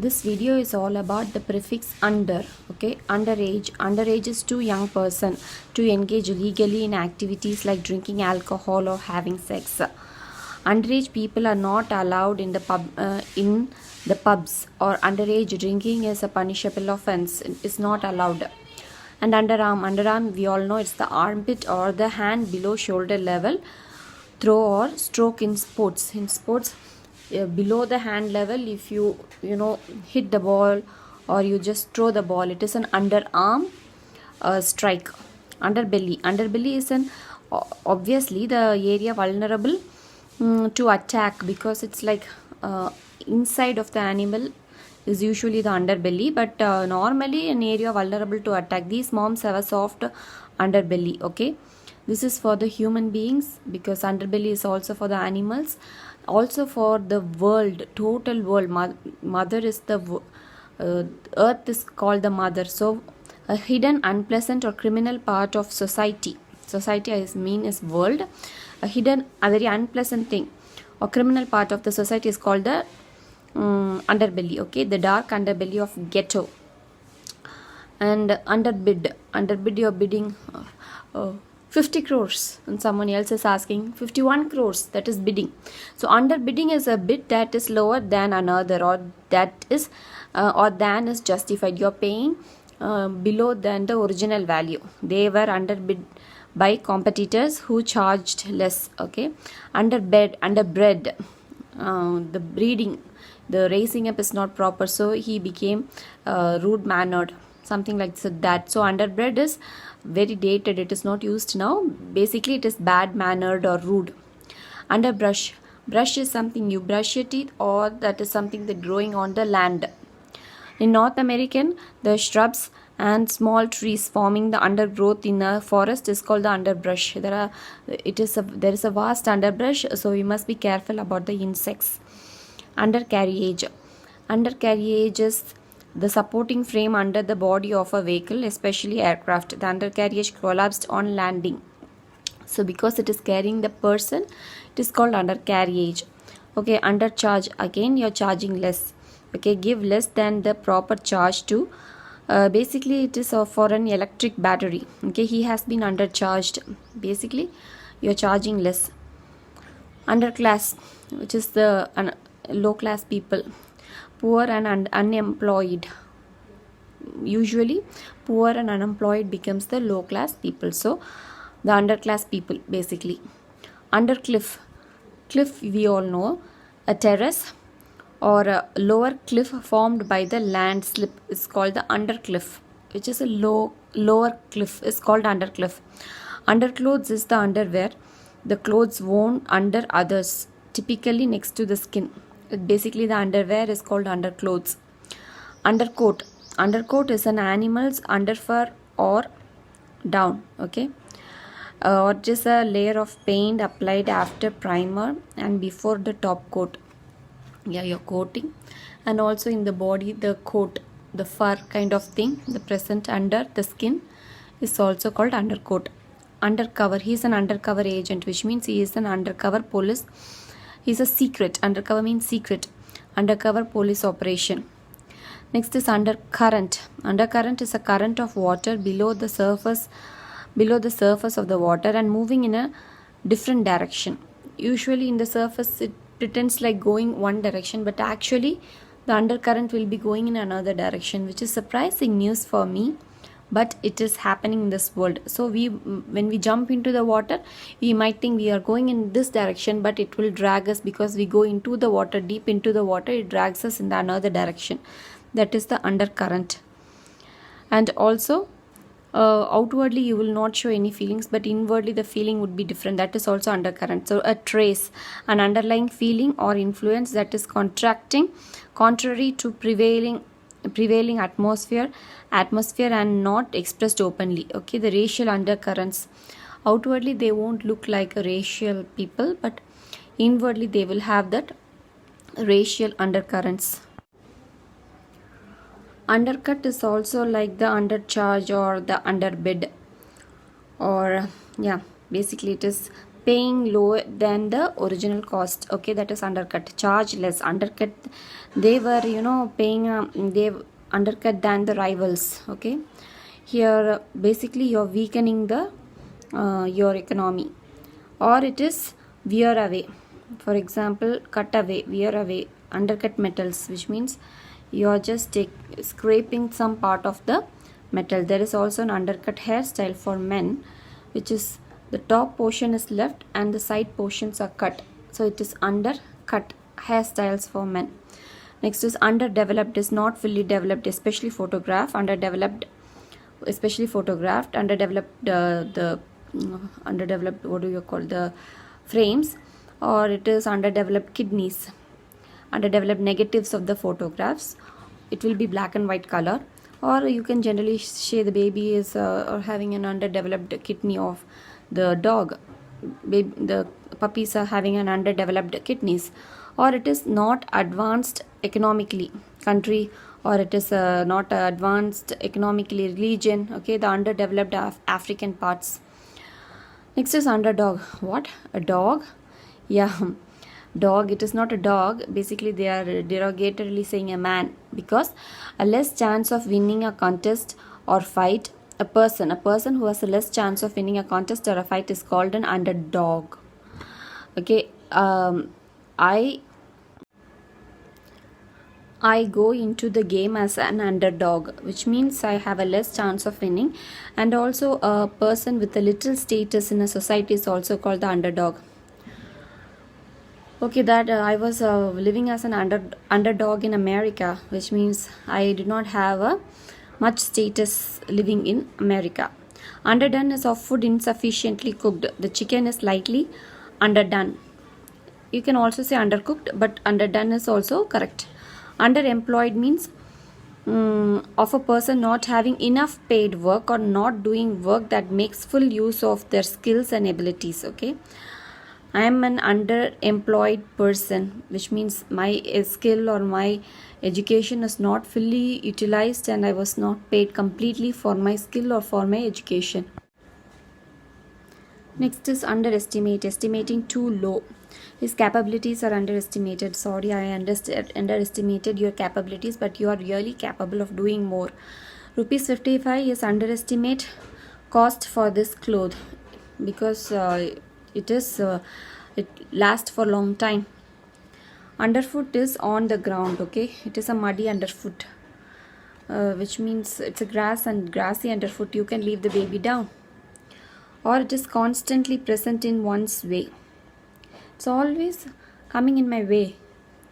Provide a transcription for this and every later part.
This video is all about the prefix under. Okay, underage is too young person to engage illegally in activities like drinking alcohol or having sex. Underage people are not allowed in the pubs, or underage drinking is a punishable offense. It is not allowed. And underarm, we all know it's the armpit or the hand below shoulder level. Throw or stroke in sports. Below the hand level, if you hit the ball or you just throw the ball, it is an underarm strike. Underbelly is an obviously the area vulnerable to attack, because it's like inside of the animal is usually the underbelly, but normally an area vulnerable to attack. These moms have a soft underbelly. Okay, this is for the human beings, because underbelly is also for the animals, also for the world, total world. Mother is the earth is called the mother. So a hidden, unpleasant or criminal part of society is world. A hidden, a very unpleasant thing or criminal part of the society is called the underbelly. Okay, the dark underbelly of ghetto. And underbid, you're bidding 50 crores and someone else is asking 51 crores, that is bidding. So underbidding is a bid that is lower than another, or that is or than is justified. You're paying below than the original value. They were underbid by competitors who charged less. Okay, underbred, the breeding, the raising up is not proper, so he became rude mannered, something like that. So underbred is very dated, it is not used now. Basically it is bad mannered or rude. Underbrush, brush is something you brush your teeth, or that is something that growing on the land. In North American, the shrubs and small trees forming the undergrowth in a forest is called the underbrush. There is a vast underbrush, so we must be careful about the insects. Undercarriage is the supporting frame under the body of a vehicle, especially aircraft. The undercarriage collapsed on landing. So because it is carrying the person, it is called undercarriage. Okay, undercharge, again you're charging less. Okay, give less than the proper charge to. Basically it is for an electric battery. Okay, he has been undercharged. Basically you're charging less. Underclass, which is the low class people. Poor and unemployed. Usually poor and unemployed becomes the low class people, so the underclass people basically. Undercliff, cliff we all know, a terrace or a lower cliff formed by the landslip is called the undercliff, which is a lower cliff is called undercliff. Underclothes is the underwear, the clothes worn under others, typically next to the skin. Basically the underwear is called underclothes. Undercoat is an animal's underfur or down. Okay, or just a layer of paint applied after primer and before the top coat. Yeah, you're coating. And also in the body, the coat, the fur kind of thing, the present under the skin is also called undercoat. Undercover, he is an undercover agent, which means he is an undercover police. He's a secret. Undercover means secret. Undercover police operation. Next is undercurrent. Undercurrent is a current of water below the surface of the water and moving in a different direction. Usually in the surface it pretends like going one direction, but actually the undercurrent will be going in another direction, which is surprising news for me, but it is happening in this world. So when we jump into the water, we might think we are going in this direction, but it will drag us, because we go into the water, deep into the water, it drags us in the another direction. That is the undercurrent. And also outwardly you will not show any feelings, but inwardly the feeling would be different. That is also undercurrent. So a trace, an underlying feeling or influence that is contrary to prevailing atmosphere and not expressed openly. Okay, the racial undercurrents. Outwardly they won't look like a racial people, but inwardly they will have that racial undercurrents. Undercut is also like the undercharge or the underbid, or yeah, basically it is paying lower than the original cost. Okay, that is undercut. Charge less. Undercut, they were paying they undercut than the rivals. Okay, here basically you're weakening the your economy. Or it is wear away. For example, cut away, wear away, undercut metals, which means you're just scraping some part of the metal. There is also an undercut hairstyle for men, which is the top portion is left and the side portions are cut. So it is undercut hairstyles for men. Next is underdeveloped, is not fully developed, especially photographed. Underdeveloped, especially photographed. Underdeveloped, the underdeveloped, what do you call, the frames. Or it is underdeveloped kidneys, underdeveloped negatives of the photographs. It will be black and white color. Or you can generally say the baby is or having an underdeveloped kidney of the dog. The puppies are having an underdeveloped kidneys. Or it is not advanced economically country, or it is not advanced economically religion. Okay, the underdeveloped African parts. Next is underdog. What? A dog? Yeah, dog. It is not a dog. Basically, they are derogatorily saying a man, because a less chance of winning a contest or fight. A person who has a less chance of winning a contest or a fight is called an underdog. Okay, I go into the game as an underdog, which means I have a less chance of winning. And also a person with a little status in a society is also called the underdog. Okay, that I was living as an underdog in America, which means I did not have much status living in America. Underdone is of food insufficiently cooked. The chicken is slightly underdone. You can also say undercooked, but underdone is also correct. Underemployed means of a person not having enough paid work or not doing work that makes full use of their skills and abilities. Okay, I am an underemployed person, which means my skill or my education is not fully utilized and I was not paid completely for my skill or for my education. Next is underestimate, estimating too low. His capabilities are underestimated. Sorry, I underestimated your capabilities, but you are really capable of doing more. Rupees 55 is underestimate cost for this cloth, because it lasts for long time. Underfoot is on the ground. Okay, it is a muddy underfoot, which means it's a grassy underfoot. You can leave the baby down. Or it is constantly present in one's way. It's always coming in my way.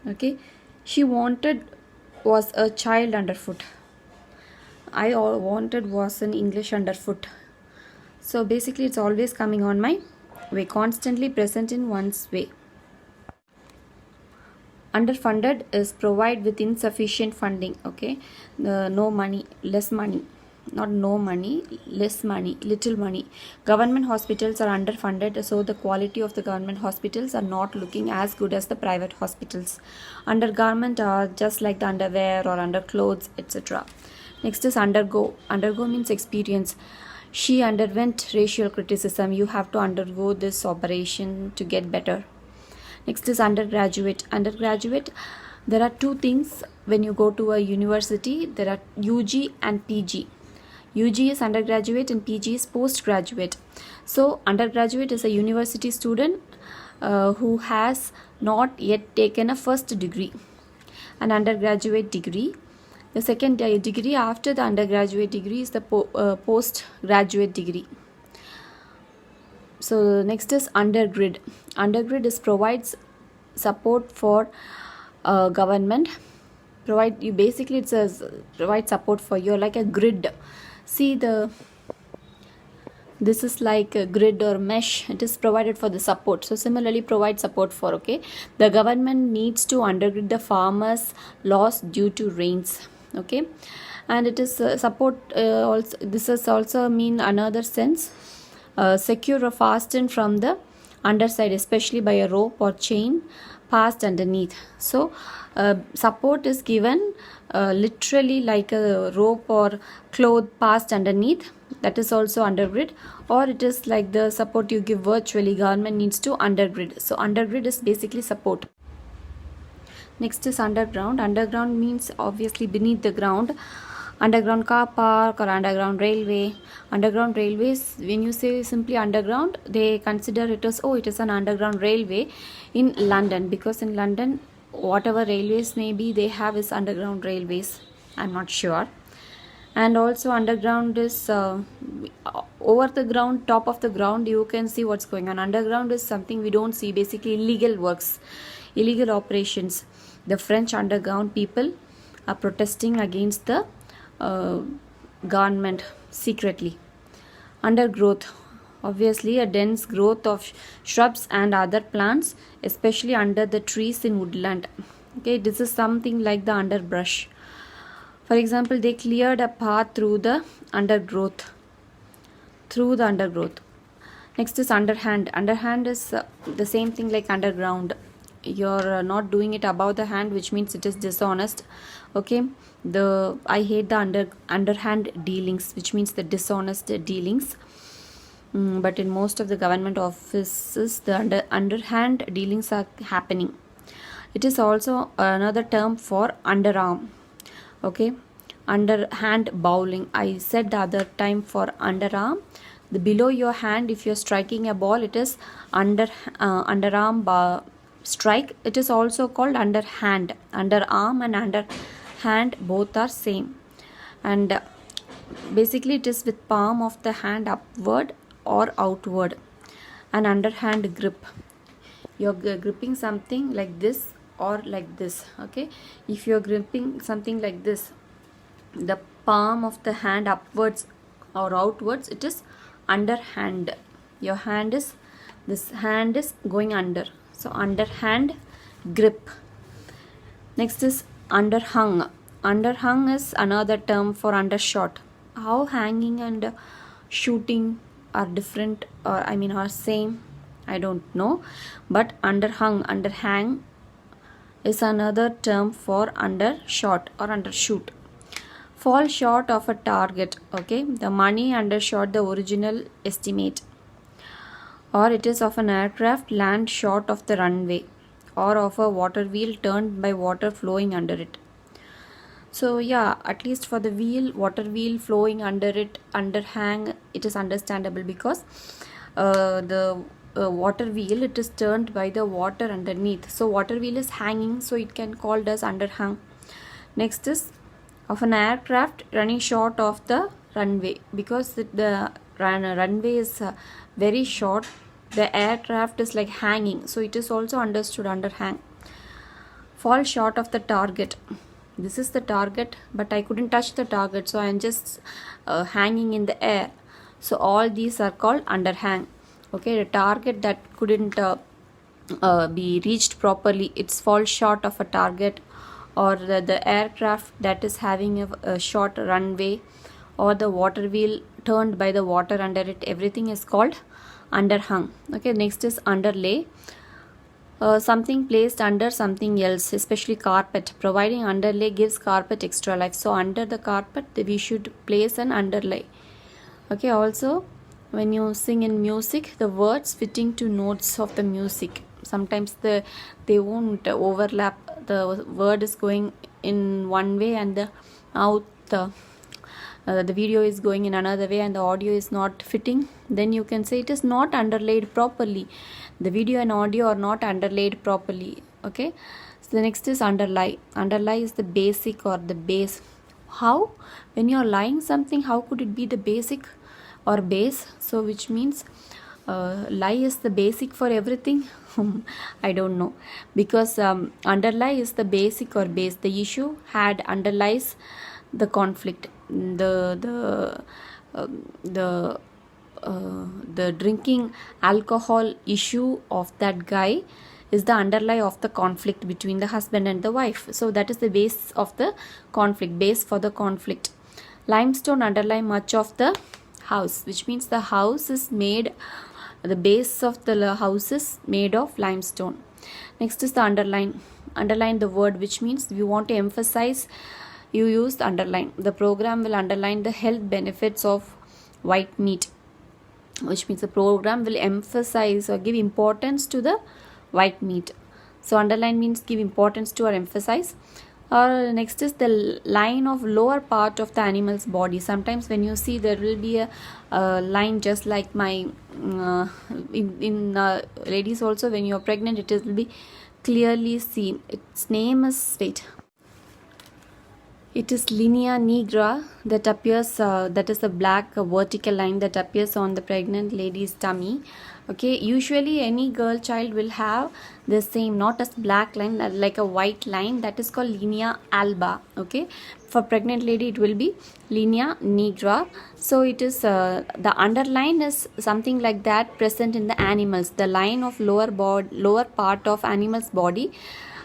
Okay, she wanted was a child underfoot. I wanted was an English underfoot. So basically it's always coming on my way, constantly present in one's way. Underfunded is provide with insufficient funding. Okay, no money, less money. Not no money, less money, little money. Government hospitals are underfunded, so the quality of the government hospitals are not looking as good as the private hospitals. Undergarment are just like the underwear or underclothes, etc. Next is undergo. Undergo means experience. She underwent racial criticism. You have to undergo this operation to get better. Next is undergraduate. Undergraduate, there are two things when you go to a university. There are UG and PG. UG is undergraduate and PG is postgraduate. So undergraduate is a university student who has not yet taken a first degree, an undergraduate degree. The second degree after the undergraduate degree is the postgraduate degree. So next is undergrid. Undergrid is provides support for government. It's a provide support for you, like a grid. See, this is like a grid or mesh. It is provided for the support. So similarly provide support for, okay, the government needs to undergrid the farmers' loss due to rains. Okay, and it is support also. This is also mean another sense, secure or fasten from the underside, especially by a rope or chain, passed underneath. So support is given literally like a rope or cloth passed underneath, that is also undergrid, or it is like the support you give virtually, government needs to undergrid. So undergrid is basically support. Next is underground. Underground means obviously beneath the ground. Underground car park or underground railway. Underground railways, when you say simply underground, they consider it as, oh, it is an underground railway in London, because in London whatever railways may be, they have is underground railways. I'm not sure. And also underground is over the ground, top of the ground, you can see what's going on. Underground is something we don't see, basically illegal works, illegal operations. The French underground people are protesting against the government secretly. Undergrowth, obviously a dense growth of shrubs and other plants, especially under the trees in woodland. Okay, this is something like the underbrush. For example, they cleared a path through the undergrowth. Next is underhand. Underhand is the same thing like underground. You're not doing it above the hand, which means it is dishonest. Okay, I hate the underhand dealings, which means the dishonest dealings. But in most of the government offices, the underhand dealings are happening. It is also another term for underarm. Okay, underhand bowling, I said the other time for underarm. The below your hand, if you're striking a ball, it is underarm strike. It is also called underhand. Underarm and underhand both are same, and basically it is with palm of the hand upward or outward. An underhand grip, you're gripping something like this or like this. Okay, if you're gripping something like this, the palm of the hand upwards or outwards, it is underhand. Your hand is, this hand is going under, so underhand grip. Next is underhung. Underhung is another term for undershot. How hanging and shooting are different, or are same, I don't know, but underhung, underhang is another term for undershot or undershoot. Fall short of a target. Okay, the money undershot the original estimate, or it is of an aircraft land short of the runway, or of a water wheel turned by water flowing under it. So yeah, at least for the wheel, water wheel flowing under it, underhang, it is understandable, because the water wheel, it is turned by the water underneath, so water wheel is hanging, so it can called as underhung. Next is of an aircraft running short of the runway, because the runway is very short, the aircraft is like hanging, so it is also understood underhang. Fall short of the target, this is the target, but I couldn't touch the target, so I am just hanging in the air, so all these are called underhang. Okay, the target that couldn't be reached properly, it's fall short of a target, or the aircraft that is having a short runway, or the water wheel turned by the water under it, everything is called underhung. Okay, next is underlay. Something placed under something else, especially carpet. Providing underlay gives carpet extra life, so under the carpet we should place an underlay. Okay, also when you sing in music, the words fitting to notes of the music, sometimes they won't overlap, the word is going in one way and the mouth the video is going in another way and the audio is not fitting, then you can say it is not underlaid properly, the video and audio are not underlaid properly. Okay, so the next is underlie. Underlie is the basic or the base. How, when you are lying something, how could it be the basic or base? So which means lie is the basic for everything. I don't know, because underlie is the basic or base, the issue had underlies the conflict, the drinking alcohol issue of that guy is the underlie of the conflict between the husband and the wife, so that is the base of the conflict, base for the conflict. Limestone underlie much of the house, which means the house is made, the base of the house is made of limestone. Next is the underline. Underline the word, which means you want to emphasize, you use the underline. The program will underline the health benefits of white meat, which means the program will emphasize or give importance to the white meat. So underline means give importance to or emphasize. Or next is the line of lower part of the animal's body. Sometimes when you see, there will be a line just like my in ladies also, when you are pregnant, it will be clearly seen. Its name is, wait, it is linea nigra that appears, that is the black vertical line that appears on the pregnant lady's tummy. Okay, usually any girl child will have the same, not as black line, like a white line, that is called linea alba. Okay, for pregnant lady it will be linea nigra. So it is the underline is something like that present in the animals. The line of lower part of animal's body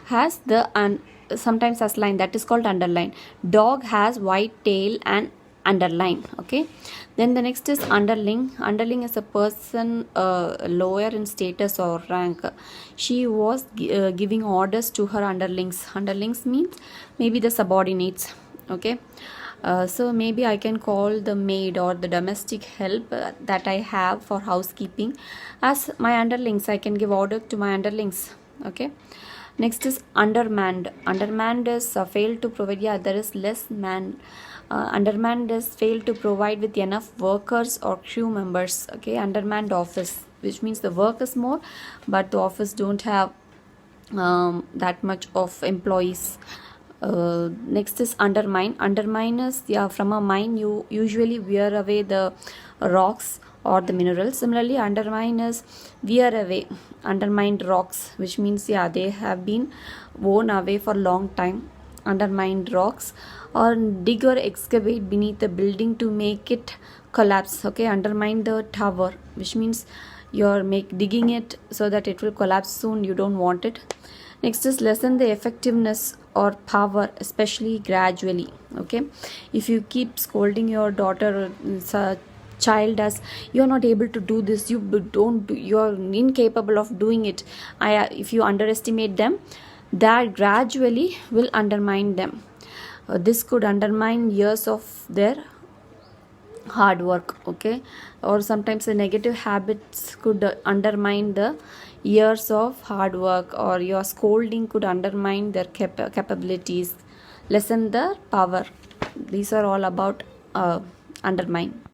has the sometimes as line, that is called underline. Dog has white tail and underline. Okay, then the next is underling. Underling is a person lower in status or rank. She was giving orders to her underlings. Underlings means maybe the subordinates. Okay, so maybe I can call the maid or the domestic help that I have for housekeeping as my underlings. I can give order to my underlings. Okay, next is undermanned. Undermanned is failed to provide, yeah, there is less man. Undermanned is failed to provide with enough workers or crew members. Okay, undermanned office, which means the work is more but the office don't have that much of employees. Next is undermine. Undermine is, yeah, from a mine you usually wear away the rocks or the minerals. Similarly, undermine is wear away undermined rocks, which means, yeah, they have been worn away for long time. Undermined rocks. Or dig or excavate beneath the building to make it collapse. Okay, undermine the tower, which means you're digging it so that it will collapse soon, you don't want it. Next is lessen the effectiveness or power, especially gradually. Okay, if you keep scolding your daughter or child as you're not able to do this, you're incapable of doing it, if you underestimate them, that gradually will undermine them. This could undermine years of their hard work. Okay, or sometimes the negative habits could undermine the years of hard work, or your scolding could undermine their capabilities, lessen the power. These are all about undermine.